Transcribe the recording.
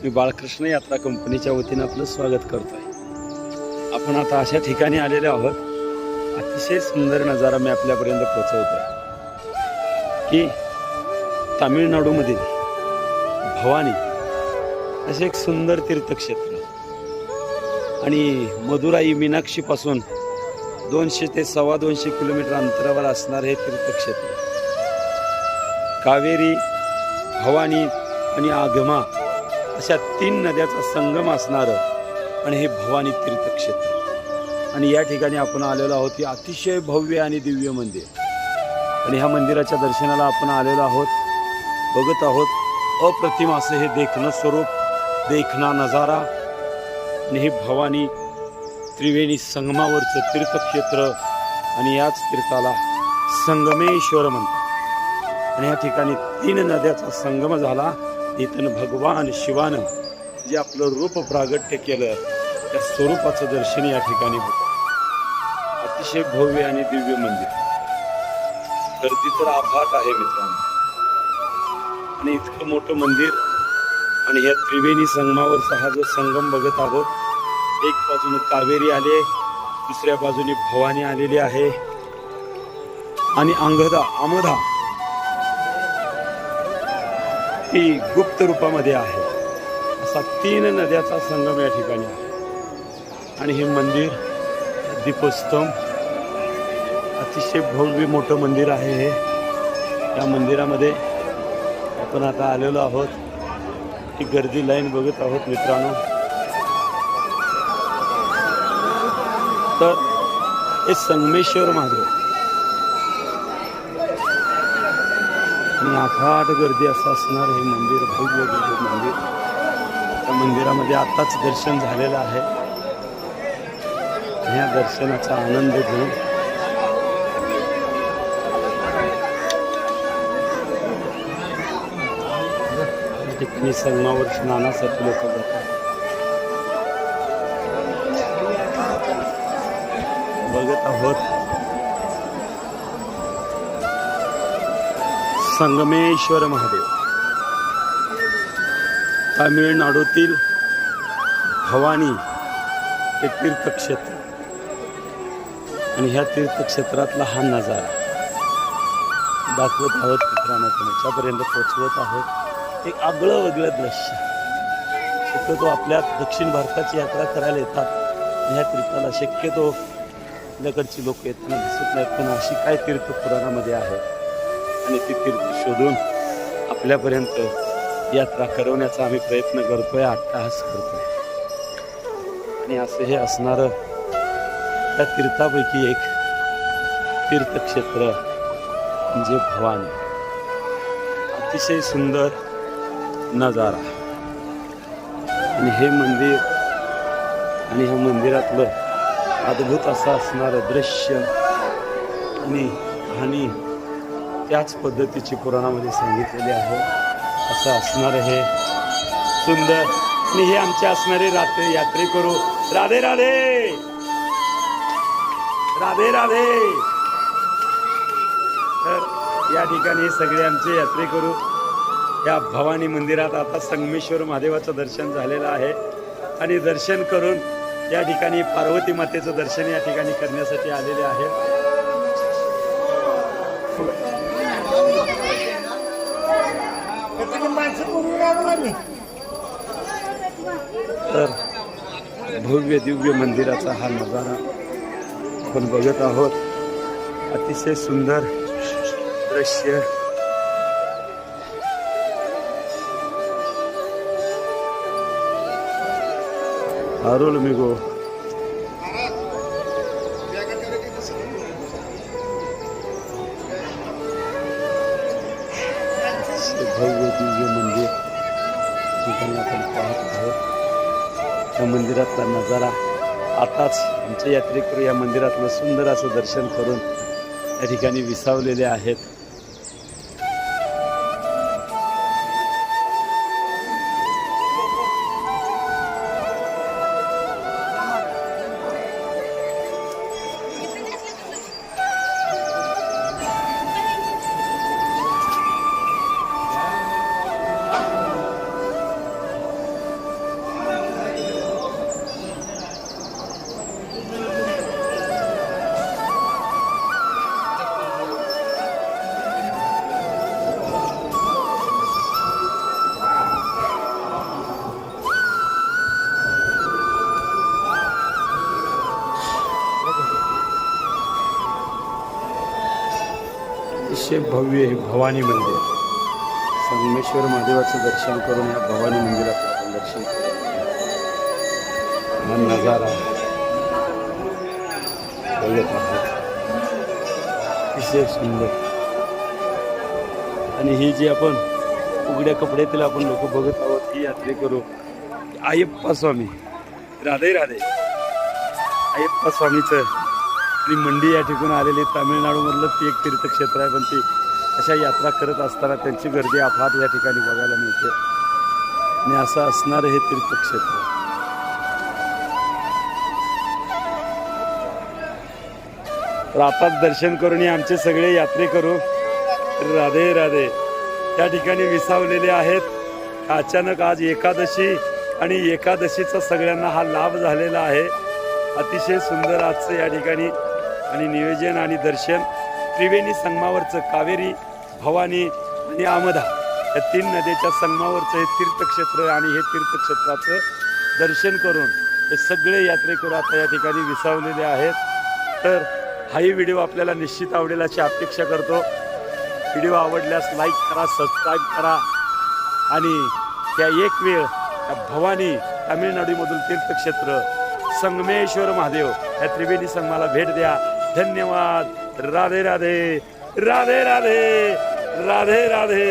मी बाळकृष्ण यात्रा कंपनीच्या वतीने आपलं स्वागत करतोय। आपण आता अशा ठिकाणी आलेले आहोत, अतिशय सुंदर नजारा मी आपल्यापर्यंत पोहोचवतोय की तामिळनाडूमधील भवानी असे एक सुंदर तीर्थक्षेत्र आणि मदुराई मीनाक्षी पासून 200 ते 2.25 किलोमीटर अंतरावर असणार हे तीर्थक्षेत्र कावेरी, भवानी आणि आगमा अशा 3 नद्याचा संगम असणारं आणि हे भवानी तीर्थक्षेत्र। आणि या ठिकाणी आपण आलेलो आहोत हे अतिशय भव्य आणि दिव्य मंदिर आणि ह्या मंदिराच्या दर्शनाला आपण आलेलो आहोत, बघत आहोत अप्रतिम असं हे देखणं स्वरूप, देखणा नजारा आणि हे भवानी त्रिवेणी संगमावरचं तीर्थक्षेत्र आणि याच तीर्थाला संगमेश्वर म्हणतात। आणि या ठिकाणी 3 नद्याचा संगम झाला, इथं भगवान शिवानं जे आपलं रूप प्रागट्य केलं त्या स्वरूपाचं दर्शन या ठिकाणी होतं। अतिशय भव्य आणि दिव्य मंदिर, गर्दी तर अफाट आहे मित्रांनो। आणि इतकं मोठं मंदिर आणि या त्रिवेणी संगमावरचा हा जो संगम बघत आहोत, एक बाजूने कावेरी आले, दुसऱ्या बाजूने भवानी आलेली आहे आणि अमधा ही गुप्त रूपामध्ये आहे। असा 3 नद्याचा संगम या ठिकाणी आहे आणि हे मंदिर दीपस्तंभ अतिशय भव्य मोठं मंदिर आहे हे। या मंदिरामध्ये आपण आता आलेलो आहोत, ही गर्दी लाईन बघत आहोत मित्रांनो। तर हे संगमेश्वर महादेव आणि अफाट गर्दी असं असणार हे मंदिर, भव्य दिव्य मंदिर। त्या मंदिरामध्ये आताच दर्शन झालेलं आहे, ह्या दर्शनाचा आनंद घेऊन ठिकाणी संगमावर स्नानासाठी लोक जातात। बघत आहोत संगमेश्वर महादेव, तामिळनाडूतील भवानी हे तीर्थक्षेत्र आणि ह्या तीर्थक्षेत्रातला हा नजारा दाखवत आहोत मित्रांनो, तुमच्यापर्यंत पोचवत आहोत। एक आगळं वेगळं दृश्य, शक्यतो आपल्या दक्षिण भारताची यात्रा करायला येतात, ह्या तीर्थाला शक्यतो आपल्याकडची लोक येताना दिसत नाहीत, पण अशी काय तीर्थ पुराणामध्ये आहे आणि ती तीर्थ शोधून आपल्यापर्यंत यात्रा करवण्याचा आम्ही प्रयत्न करतोय, अट्टहास करतोय। आणि असं हे असणारं त्या तीर्थापैकी एक तीर्थक्षेत्र म्हणजे भवानी। अतिशय सुंदर नजारा आणि हे मंदिर आणि ह्या मंदिरातलं अद्भुत असं असणारं दृश्य आणि त्याच पद्धतीची पुराणामध्ये सांगितलेली आहे। असं असणारं हे सुंदर आणि हे आमचे असणारे यात्रेकरू, राधे राधे राधे राधे। तर या ठिकाणी सगळे आमचे यात्रेकरू या भवानी मंदिरात आता संगमेश्वर महादेवाचं दर्शन झालेलं आहे आणि दर्शन करून या ठिकाणी पार्वती मातेचं दर्शन या ठिकाणी करण्यासाठी आलेले आहेत। तर भव्य दिव्य मंदिराचा हा नजारा आपण बघत आहोत, अतिशय सुंदर दृश्य। अरुल मिगो भव्य दिव्य मंदिर ठिकाणी आपण पाहत आहोत। या मंदिरातला नजारा आताच आमचे यात्रेकरू या मंदिरातलं सुंदर असं दर्शन करून या ठिकाणी विसावलेले आहेत। अतिशय भव्य हे भवानी मंदिर. संगमेश्वर महादेवाचं दर्शन करून या भवानी मंदिराचं आपण दर्शन करू. हा नजारा बघत आहात, अतिशय सुंदर. आणि ही जी आपण उघड्या कपड्यातील आपण लोक बघत आहोत ही यात्रेकरू अय्यप्पा स्वामी. राधे राधे. अय्यप्पा स्वामीचं आपली मंडी या ठिकाणी आलेली तामिळनाडूमधलं ते एक तीर्थक्षेत्र आहे. पण ती अशा यात्रा करत असताना त्यांची गर्दी अफाट या ठिकाणी बघायला मिळते. आणि असं असणारं हे तीर्थक्षेत्र. तर आता दर्शन करून आमचे सगळे यात्रेकरू राधे राधे त्या ठिकाणी विसावलेले आहेत. अचानक आज एकादशी आणि एकादशीचा सगळ्यांना हा लाभ झालेला आहे. अतिशय सुंदर आजचं या ठिकाणी आणि नियोजन आणि दर्शन त्रिवेणी संगमावरचं कावेरी, भवानी आणि आमदा या 3 नद्याच्या संगमावरचं हे तीर्थक्षेत्र. आणि हे तीर्थक्षेत्राचं दर्शन करून हे सगळे यात्रेकरू आता या ठिकाणी विसावलेले आहेत. तर हाही व्हिडिओ आपल्याला निश्चित आवडेल अशी अपेक्षा करतो. व्हिडिओ आवडल्यास लाईक करा, सबस्क्राईब करा आणि त्या एक वेळ त्या भवानी तामिळनाडूमधील तीर्थक्षेत्र संगमेश्वर महादेव या त्रिवेणी संगमाला भेट द्या. धन्यवाद. राधे राधे. राधे राधे. राधे राधे.